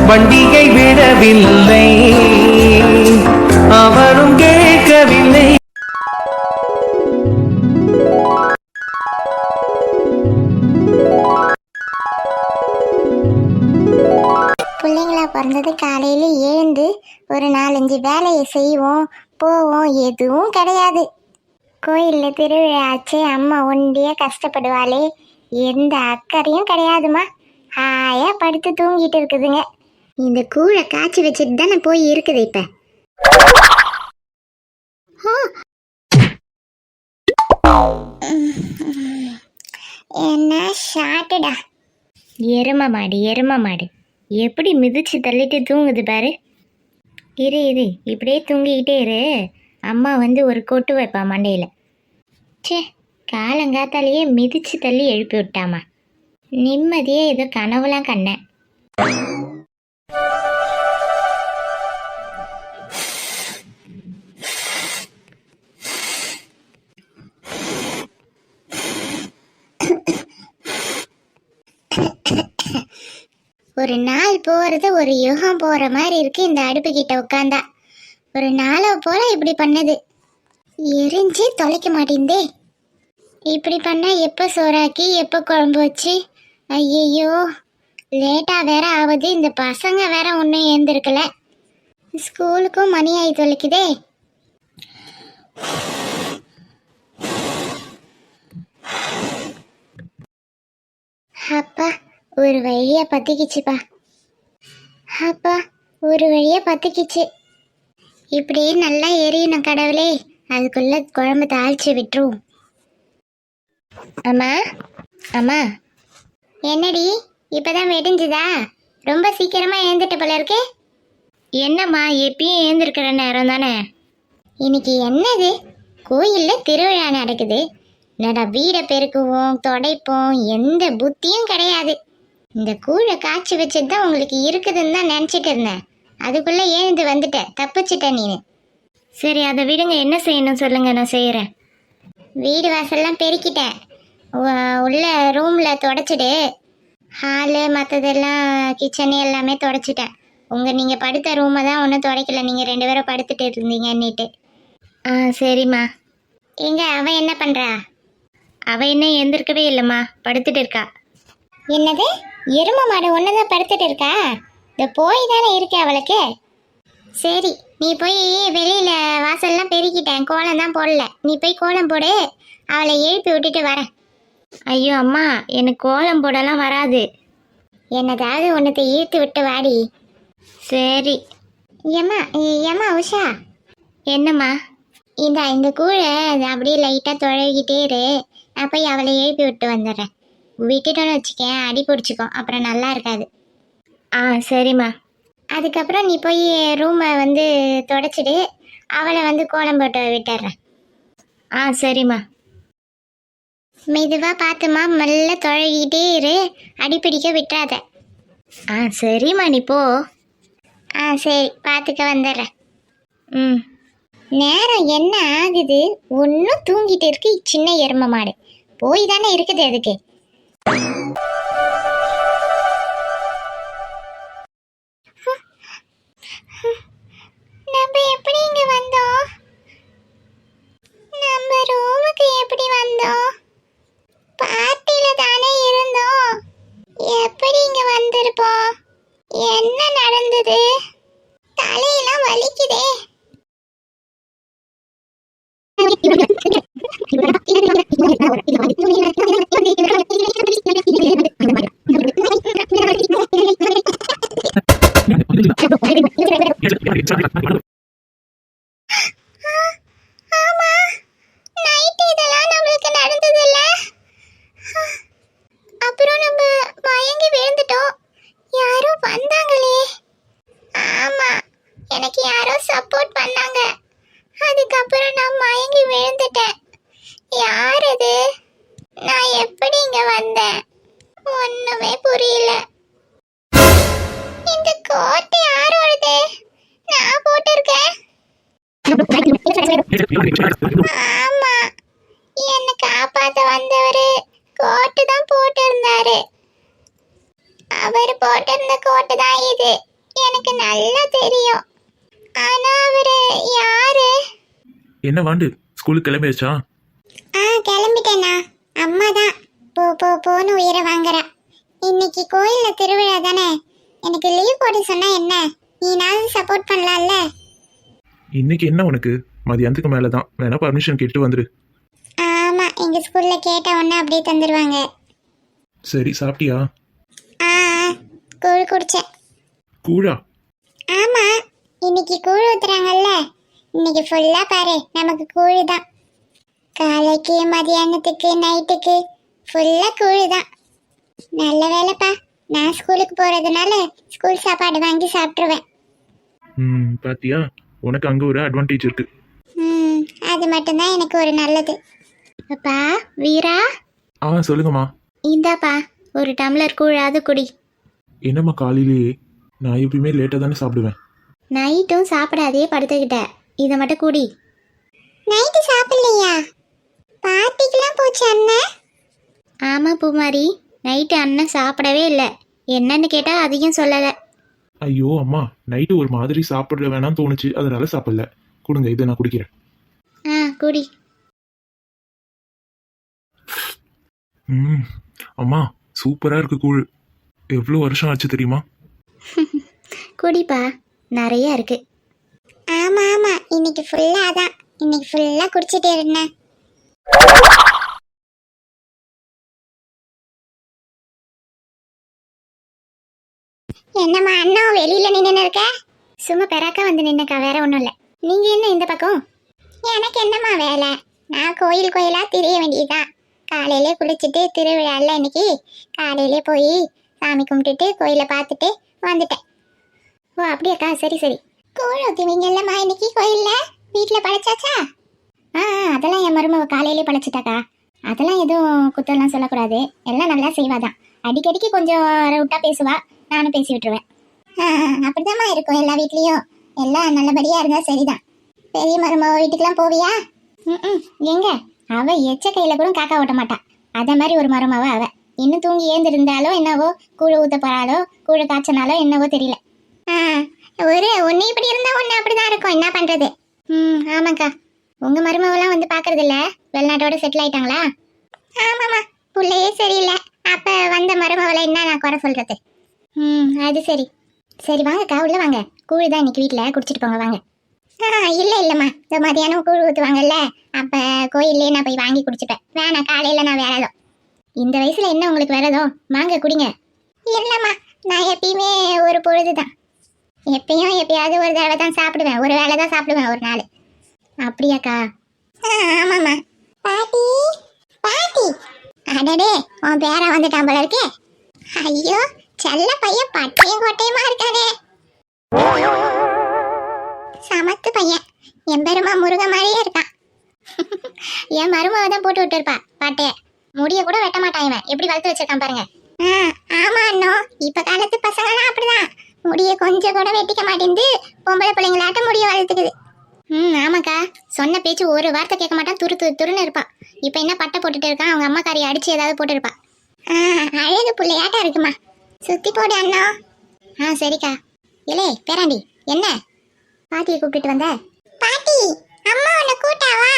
வண்டியை விடவில்லை, அவனும் கேட்கவில்லை. பிள்ளைங்களா பிறந்தது காலையில எழுந்து ஒரு 4-5 வேலையை செய்வோம் போவோம், எதுவும் கிடையாது. கோயிலில் திருவிழா ஆச்சு, அம்மா ஒண்டியா கஷ்டப்படுவாளே, எந்த அக்கறையும் கிடையாதுமா. ஹாயா படுத்து தூங்கிட்டு இருக்குதுங்க. இந்த கூழை காய்ச்சி வச்சுட்டு தானே போய் இருக்குது இப்ப. என்ன ஷாட்டுடா. எரும மாடு எப்படி மிதிச்சு தள்ளிட்டு தூங்குது பாரு. இரு இப்படியே தூங்கிக்கிட்டே இரு, அம்மா வந்து ஒரு கொட்டு வைப்பா மண்டையில. சே, காலங்காத்தாலேயே மிதிச்சு தள்ளி எழுப்பி விட்டாமா. நிம்மதியே ஏதோ கனவுலாம் கண்ணேன். ஒரு நாள் போறது ஒரு யுகம் போற மாதிரி இருக்கு இந்த அடுப்பு கிட்ட உட்காந்தா. ஒரு நாளோ போல இப்படி பண்ணது, எரிஞ்சு தொலைக்க மாட்டேந்தே. இப்படி பண்ணா எப்ப சோறாக்கி எப்ப குழம்பு வச்சு, ஐயோ லேட்டா வேற ஆகுது. இந்த பசங்க வேற ஒன்றும் ஏந்திருக்கல, ஸ்கூலுக்கும் மணி ஆகி தொலைக்குதே. அப்பா ஒரு வழியா பத்திக்கிச்சுப்பா, அப்பா ஒரு வழியா பத்திக்கிச்சு. இப்படியே நல்லா எரியணும் கடவுளே, அதுக்குள்ள குழம்பு தாளிச்சு விட்டுரும். அம்மா அம்மா, என்னடி இப்பதான் வெடிஞ்சுதா? ரொம்ப சீக்கிரமா எழுந்துட்ட போல இருக்கு. என்னம்மா எப்பயும் எழுந்திருக்கிற நேரம் தானே. இன்னைக்கு என்னது, கோயில்ல திருவிழா நடக்குது. என்னடா வீடை பெருக்குவோம் தொடைப்போம், எந்த புத்தியும் கிடையாது. இந்த கூழை காய்ச்சி வச்சது தான் உங்களுக்கு இருக்குதுன்னு தான் நினச்சிட்டு இருந்தேன். அதுக்குள்ளே எழுந்து வந்துட்டேன், தப்பிச்சிட்டேன் நீனு. சரி அதை விடுங்க, என்ன செய்யணும் சொல்லுங்க, நான் செய்கிறேன். வீடு வாசல்லாம் பெருக்கிட்டேன், உள்ள ரூமில் தொடச்சிடு. ஹாலு மற்றதெல்லாம் கிச்சனு எல்லாமே தொடச்சிட்டேன். நீங்கள் படுத்த ரூமை தான் ஒன்றும் துடைக்கல, நீங்கள் 2 பேரும் படுத்துட்டு இருந்தீங்கன்னுட்டு. ஆ சரிம்மா. எங்க அவன் என்ன பண்ணுறா? அவள் என்ன எழுந்திருக்கவே இல்லைம்மா, படுத்துட்டு இருக்கா. என்னது, எரும மாடு ஒன்றுதான் படுத்துட்டு இருக்கா? இந்த போய் தானே இருக்கு அவளுக்கு. சரி நீ போய் வெளியில் வாசல்லாம் பெருக்கிட்டேன், கோலம் தான் போடல. நீ போய் கோலம் போடு, அவளை எழுப்பி விட்டுட்டு வரேன். ஐயோ அம்மா, எனக்கு கோலம் போடலாம் வராது. என்னதாவது ஒன்றத்தை ஈர்த்து விட்டு வாடி. சரி. ஏம்மா உஷா. என்னம்மா? இந்த கூழை அப்படியே லைட்டாக தொழகிட்டே இரு, நான் போய் அவளை எழுப்பி விட்டு வந்துடுறேன். விட்டுட்டோன்னு வச்சுக்கேன், அடி பிடிச்சிக்கோ, அப்புறம் நல்லா இருக்காது. ஆ சரிம்மா. அதுக்கப்புறம் நீ போய் ரூமை வந்து தொடச்சிடு, அவளை வந்து கோலம் போட்டு விட்டுறேன். ஆ சரிம்மா. மெதுவாக பார்த்துமா, மெல்ல தொழகிட்டே இரு, அடிப்பிடிக்க விட்டுறாத. ஆ சரிம்மா, நீ போ. ஆ சரி, பார்த்துக்க வந்துடுறேன். ம். நேரம் என்ன ஆகுது, ஒன்றும் தூங்கிட்டு இருக்கு சின்ன எரும மாடு. போய் தானே இருக்குது அதுக்கு. நம்ம எப்படி இங்க வந்தோம்? நம்ம ரூமுக்கு எப்படி வந்தோம்? பார்ட்டில தானே இருந்தோம், எப்படி இங்க வந்திருப்போம்? என்ன நடந்தது? தலையெல்லாம் வலிக்குதே. ஆமா, நைட் இதெல்லாம் நம்மளுக்கு நடந்தது இல்ல. அப்புறம் நம்ம மயங்கி விழுந்துட்டோம், யாரோ வந்தாங்களே. ஆமா, எனக்கு யாரோ சப்போர்ட் பண்ணாங்க, அதுக்கப்புறம் நான் மயங்கி விழுந்துட்டேன். யார் அது? நான் எப்படி இங்க வந்தேன்? ஒண்ணுமே புரியல. இந்த கோட் யாரோடது? நான் போட்டிருக்கேன். ஆமா, என்ன காப்பாத்த வந்தவரு கோட்டு தான் போட்டிருந்தாரு. அவர் போட்டிருந்த கோட்டு தான் இது. எனக்கு நல்லா தெரியும். ஆனா அவரு யாரு? என்ன வாண்டு ஸ்கூலுக்கு கிளம்பியாச்சா? கிளம்பிட்டேனா? அம்மா தான் போ போ போன்னு உயிரை வாங்குறா. இன்னைக்கு கோயில்ல திருவிழா தானே, எனக்கு லீவ் போட சொன்னா என்ன? நீனாவது சப்போர்ட் பண்ணலாம்ல. இன்னைக்கு என்ன உனக்கு? மதியானத்துக்கு மேலே தான், வேணா பர்மிஷன் கேட்டு வந்துரு. ஆமா, எங்க ஸ்கூல்ல கேட்ட உடனே அப்படியே தந்துடுவாங்க. சரி, சாப்பிட்டியா? ஆ கூழ் குடிச்சேன். கூழா? ஆமா, இன்னைக்கு கூழ் ஊத்துறாங்கல்ல, இன்னைக்கு ஃபுல்லா பாரு நமக்கு கூழ் தான். காலைக்கு மதியானத்துக்கு நைட்டுக்கு ஃபுல்லா கூழ் தான். நல்ல வேலைப்பா, நான் ஸ்கூலுக்கு போறதுனால ஸ்கூல் சாப்பாடு வாங்கி சாப்பிட்டுருவேன். பாத்தியா, உனக்கு அங்கே ஒரு அட்வான்டேஜ் இருக்கு. அது மட்டும்தான் எனக்கு ஒரு நல்லது. அப்பா வீரா, சொல்லுங்கம்மா. இந்தாப்பா ஒரு டம்ளர் கூழாவது குடி. என்னம்மா காலையிலேயே? நான் எப்பயுமே லேட்டாக தானே சாப்பிடுவேன். நைட்டும் சாப்பிடாதே படுத்துக்கிட்ட, இதை மட்டும் குடி. நைட்டு சாப்பிடலையா? பார்ட்டிக்கெல்லாம் போச்சு அண்ணன். ஆமாம் பூமாரி, நைட்டு அண்ணன் சாப்பிடவே இல்லை. என்னன்னு கேட்டால் அதையும் சொல்லலை. ஐயோ அம்மா, நைட்டு ஒரு மாதிரி சாப்பிட வேணாம்னு தோணுச்சு, அதனால சாப்பிடல. கொடுங்க, இதை நான் குடிக்கிறேன். குடி. அம்மா சூப்பராக இருக்கு கூழ். எவ்வளோ வருஷம் ஆச்சு தெரியுமா? குடிப்பா, நிறைய இருக்கு. ஆமா ஆமா, இன்னைக்கு ஃபுல்லா தான், இன்னைக்கு ஃபுல்லா குடிச்சிட்டே இருந்தேன். என்னம்மா அண்ணா வெளியில நின்று இருக்க? சும்மா பெறாக்கா வந்து நின்னுக்கா, வேற ஒன்றும் இல்லை. நீங்க என்ன இந்த பக்கம்? எனக்கு என்னம்மா வேலை, நான் கோயில் கோயிலா திரிய வேண்டியதுதான். காலையிலே குளிச்சுட்டு திருவிழால இன்னைக்கு காலையிலே போய் சாமி கும்பிட்டுட்டு கோயிலை பார்த்துட்டு வந்துட்டேன். ஓ அப்படியாக்கா, சரி சரி. கூழ் ஊற்றுவீங்கல்லம்மா இன்னைக்கு கோயில்ல? வீட்டில் படைச்சாச்சா? அதெல்லாம் என் மருமவ காலையிலே படைச்சிட்டாக்கா. அதெல்லாம் எதுவும் குத்தெல்லாம் சொல்லக்கூடாது, எல்லாம் நல்லா செய்வாதான். அடிக்கடிக்கு கொஞ்சம் ரவுட்டாக பேசுவா, நானும் பேசி விட்டுருவேன். அப்படிதாம்மா இருக்கும் எல்லா வீட்லேயும், எல்லாம் நல்லபடியாக இருந்தால் சரிதான். பெரிய மருமவ வீட்டுக்கெல்லாம் போவியா? எங்க அவ எச்ச கையில கூட காக்கா ஓட்ட மாட்டா. அத மாதிரி ஒரு மருமவ அவ. இன்னும் தூங்கி ஏந்திருந்தாலோ என்னவோ, கூழ ஊத்த போறாளோ கூழ காய்ச்சனாலோ என்னவோ தெரியல. ஒரு ஒன்னு இப்படி இருந்தா ஒன்னு அப்படிதான் இருக்கும், என்ன பண்றது. ஆமாக்கா. உங்க மருமவெல்லாம் வந்து பாக்குறது இல்ல? வெளிநாட்டோட செட்டில் ஆயிட்டாங்களா? ஆமாமா, புள்ளையே சரியில்லை, அப்ப வந்த மருமவளை என்ன நான் குறை சொல்றது. அது சரி. சரி வாங்கக்கா, உள்ள வாங்க. கூழ் தான் இன்னைக்கு வீட்டுல குடிச்சிட்டு போங்க, வாங்க. இல்ல இல்லம்மா, இந்த மதியானம் கூழ் ஊத்துவாங்கல்ல, அப்ப கோயிலே நான் போய் வாங்கி குடிச்சுப்பேன். வேணாம், காலையில நான் விரதம். இந்த வயசுல என்ன உங்களுக்கு விரதம்? வாங்க குடிங்க. இல்லம்மா, நான் எப்பயுமே ஒரு பொழுதுதான், எப்பயாவது ஒரு தடவை தான் சாப்பிடுவேன், ஒரு வேளை தான் சாப்பிடுவேன் ஒரு நாள். அப்படியாக்கா? ஆமாம்மா. பாட்டி பாட்டி, அடடே உன் பேரா வந்துட்டான் போல இருக்கே. ஐயோ செல்ல பையன் பட்டையும் கொட்டையுமா இருக்கானே. சமத்து பையன், என் பெருமா முருக மாதிரியே இருக்கான். என் மருமாவை தான் போட்டு விட்டுருப்பா பாட்டைய. முடிய கூட வெட்ட மாட்டான் இவன், எப்படி வளர்த்து வச்சிருக்கான் பாருங்க. ஆமா அண்ணோ, இப்ப காலத்து பசங்கலாம் அப்படிதான், முடிய கொஞ்சம் கூட வெட்டிக்க மாட்டேங்குது, பொம்பளை பிள்ளைங்களாட்ட முடிய வளர்த்துக்குது. ஆமாக்கா, சொன்ன பேச்சு ஒரு வார்த்தை கேட்க மாட்டான், துருன்னு இருப்பான். இப்ப என்ன பட்டை போட்டுட்டு இருக்கான், அவங்க அம்மாக்காரி அடிச்சு ஏதாவது போட்டுருப்பா. அழகு பிள்ளையாட்டம் இருக்குமா, சுத்தி போடு அண்ணா. சரிக்கா. இலே பேராண்டி, என்ன பாட்டியை கூப்பிட்டு வந்த? பாட்டி, அம்மா உன்னை கூட்டாவா?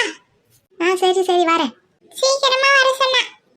சரி சரி வரேன், சீக்கிரமா வர சொன்னா.